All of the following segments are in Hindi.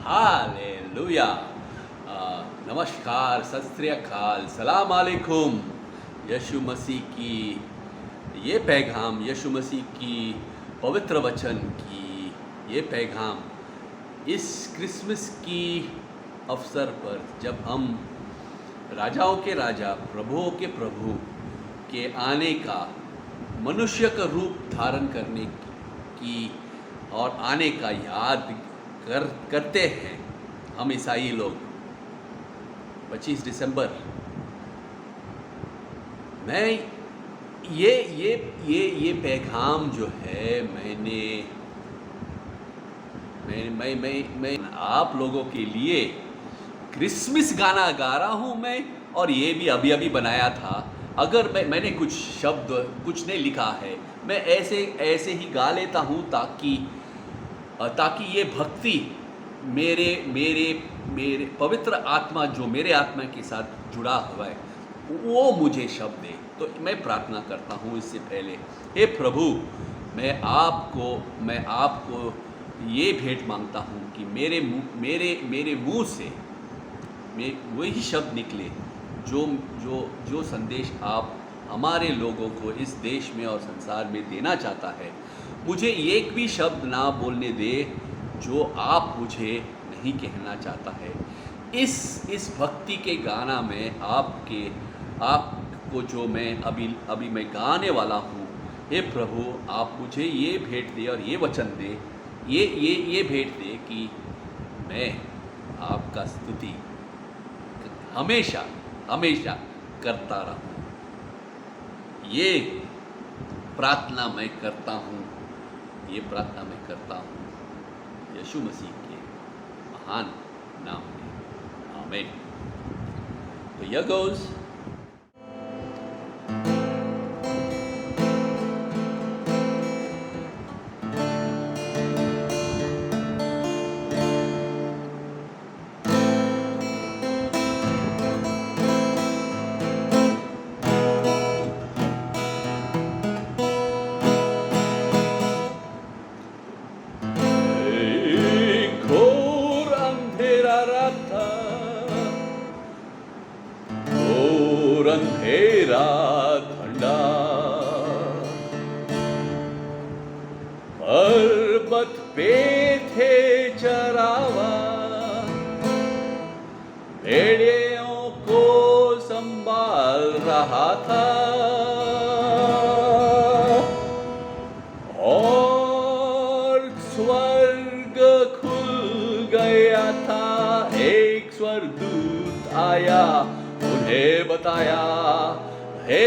हालेलुया। नमस्कार, सत श्री अकाल, सलाम अलैकुम। यीशु मसीह की ये पैगाम, यीशु मसीह की पवित्र वचन की ये पैगाम इस क्रिसमस की अवसर पर, जब हम राजाओं के राजा, प्रभुओं के प्रभु के आने का, मनुष्य का रूप धारण करने की और आने का याद करते हैं हम ईसाई लोग। 25 दिसंबर मैं ये पैगाम जो है मैं आप लोगों के लिए क्रिसमस गाना गा रहा हूँ मैं, और ये भी अभी अभी बनाया था। अगर मैंने कुछ शब्द कुछ नहीं लिखा है, मैं ऐसे ही गा लेता हूँ ताकि ये भक्ति मेरे पवित्र आत्मा जो मेरे आत्मा के साथ जुड़ा हुआ है वो मुझे शब्द दे। तो मैं प्रार्थना करता हूँ इससे पहले, हे प्रभु, मैं आपको ये भेंट मांगता हूँ कि मेरे मुंह से वही शब्द निकले जो संदेश आप हमारे लोगों को इस देश में और संसार में देना चाहता है। मुझे एक भी शब्द ना बोलने दे जो आप मुझे नहीं कहना चाहता है। इस भक्ति के गाना में आपको जो मैं अभी मैं गाने वाला हूँ, हे प्रभु, आप मुझे ये भेंट दे और ये वचन दे, ये भेंट दे कि मैं आपका स्तुति हमेशा हमेशा करता रहूं। ये प्रार्थना मैं करता हूँ, यीशु मसीह के महान नाम में, आमीन। तो here goes। घोर अंधेरा रात था, घोर अंधेरा ठंडा, पर्वत पे थे चरावा, भेड़ियों को संभाल रहा था, और स्वर्ग खुल गया था। एक स्वर्गदूत आया, उन्हें बताया, हे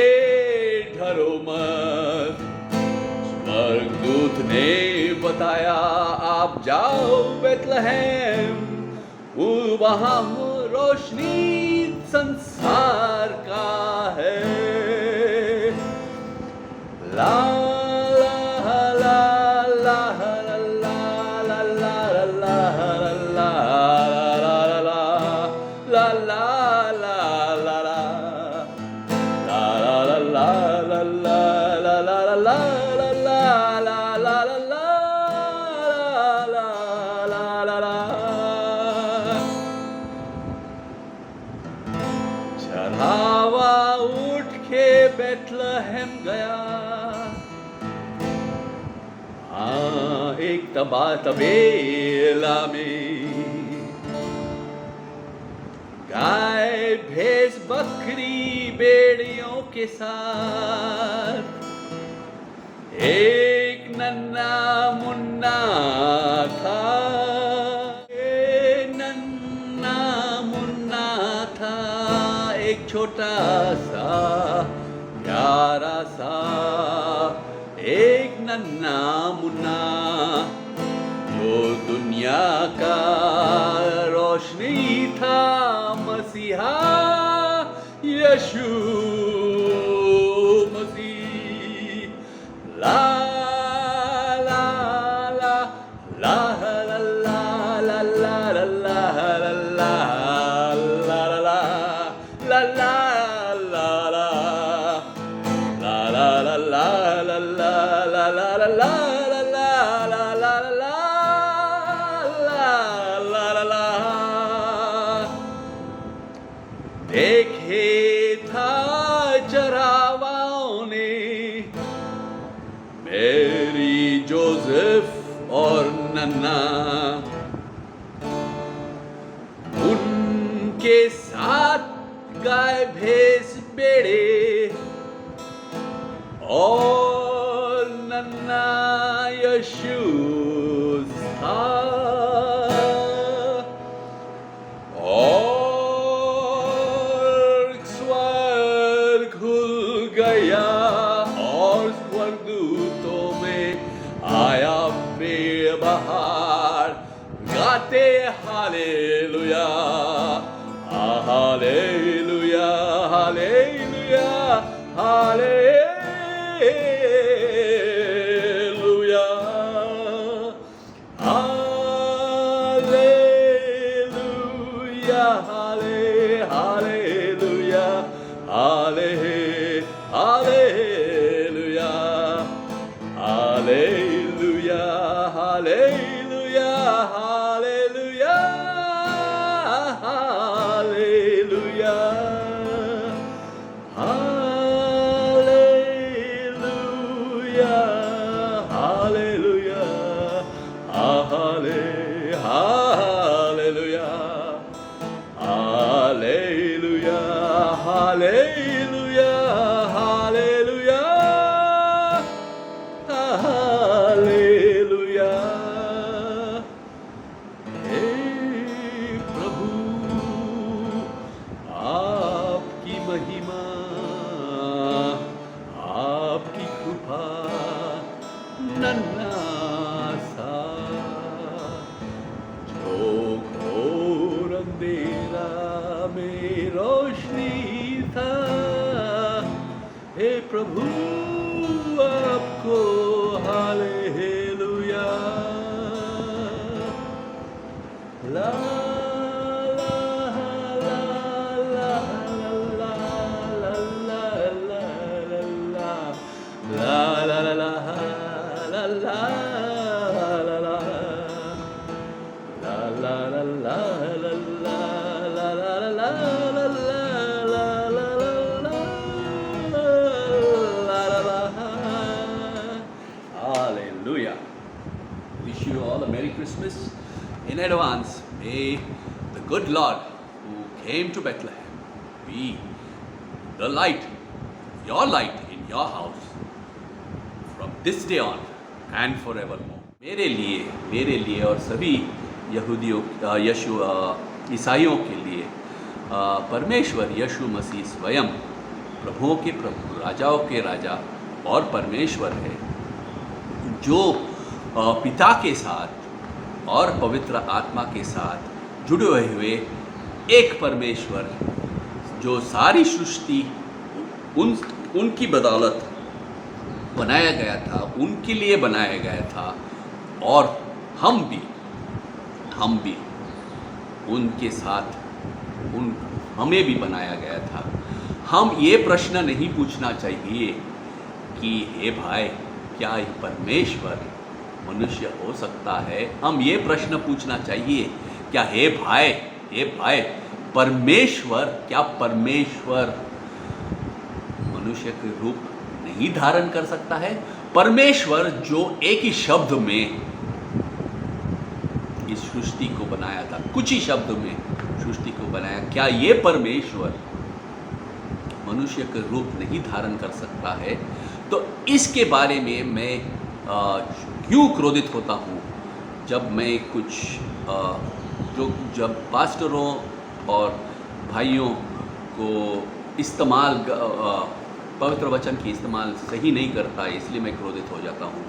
डरो मत। स्वर्गदूत ने बताया, आप जाओ बेथलेहम, वहाँ रोशनी संसार का है। ला चढ़ावा उठ के बेथलेहम गया। हाँ, एक तबेला में गाय भैंस बकरी भेड़ियों के साथ एक नन्हा मुन्ना था। एक छोटा सा प्यारा सा एक नन्हा मुन्ना, जो दुनिया का रोशनी था, मसीहा यीशु मसीह। ला ला ला ला ला ला ला ला ला ला la la la la la la la la la la la उनके साथ गाय भैंस बेड़े और नन्हा यीशु था। और स्वर्ग खुल गया और स्वर्गदूतों में आया बेबहार, गाते hallelujah hallelujah hallelujah hallelujah hallelujah hallelujah hallelujah hallelujah hallelujah hallelujah hallelujah hallelujah hallelujah hallelujah hallelujah hallelujah hallelujah hallelujah. हे प्रभु आपकी महिमा, आपकी कृपा, नन्हा सा जो घोर अंधेरा में रोशनी था। हे प्रभु आपको हालेलुया। ला ला ला ला ला ला ला ला ला ला ला ला ला ला Hallelujah. Wish you all a Merry Christmas in advance. May the good Lord who came to Bethlehem be the light, your light in your house from this day on and forevermore. मेरे लिए और सभी यहूदियों ईसाइयों के लिए परमेश्वर यीशु मसीह स्वयं प्रभुओं के प्रभु, राजाओं के राजा और परमेश्वर है, जो पिता के साथ और पवित्र आत्मा के साथ जुड़े हुए एक परमेश्वर, जो सारी सृष्टि उनकी बदौलत बनाया गया था, उनके लिए बनाया गया था, और हम भी उनके साथ हमें भी बनाया गया था। हम ये प्रश्न नहीं पूछना चाहिए कि हे भाई क्या परमेश्वर मनुष्य हो सकता है। हम ये प्रश्न पूछना चाहिए क्या हे भाई परमेश्वर मनुष्य के रूप नहीं धारण कर सकता है। परमेश्वर जो एक ही शब्द में इस सृष्टि को बनाया था, कुछ ही शब्द में सृष्टि को बनाया, क्या ये परमेश्वर मनुष्य के रूप नहीं धारण कर सकता है? तो इसके बारे में मैं क्यों क्रोधित होता हूँ जब मैं जब पास्टरों और भाइयों को पवित्र वचन की इस्तेमाल सही नहीं करता है, इसलिए मैं क्रोधित हो जाता हूँ।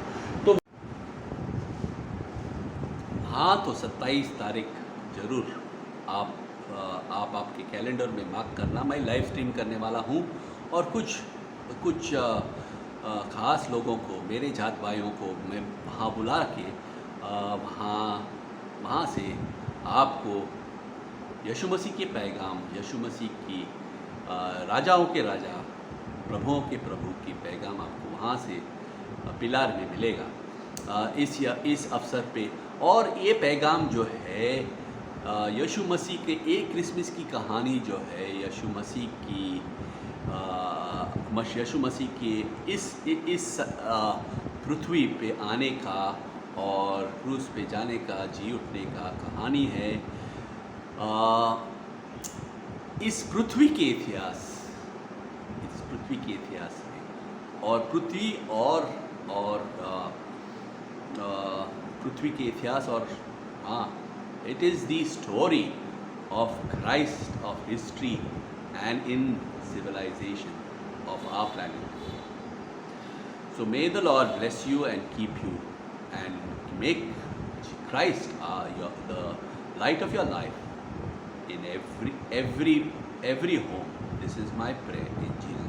तो 27 तारीख जरूर आप आपके कैलेंडर में मार्क करना। मैं लाइव स्ट्रीम करने वाला हूँ और कुछ ख़ास लोगों को, मेरे जात भाइयों को मैं वहाँ बुला के वहाँ से आपको यीशु मसीह के पैगाम, यीशु मसीह की राजाओं के राजा, प्रभुओं के प्रभु की पैगाम आपको वहाँ से पिलार में मिलेगा इस अवसर पे। और ये पैगाम जो है यीशु मसीह के एक क्रिसमस की कहानी जो है, यीशु मसीह के इस पृथ्वी पे आने का और क्रूस पे जाने का, जी उठने का कहानी है इस पृथ्वी के इतिहास में। और पृथ्वी और पृथ्वी के इतिहास और हाँ, it is the story of Christ, of history and in civilization of our planet. So may the Lord bless you and keep you and make Christ the light of your life in every home. This is my prayer in Jesus'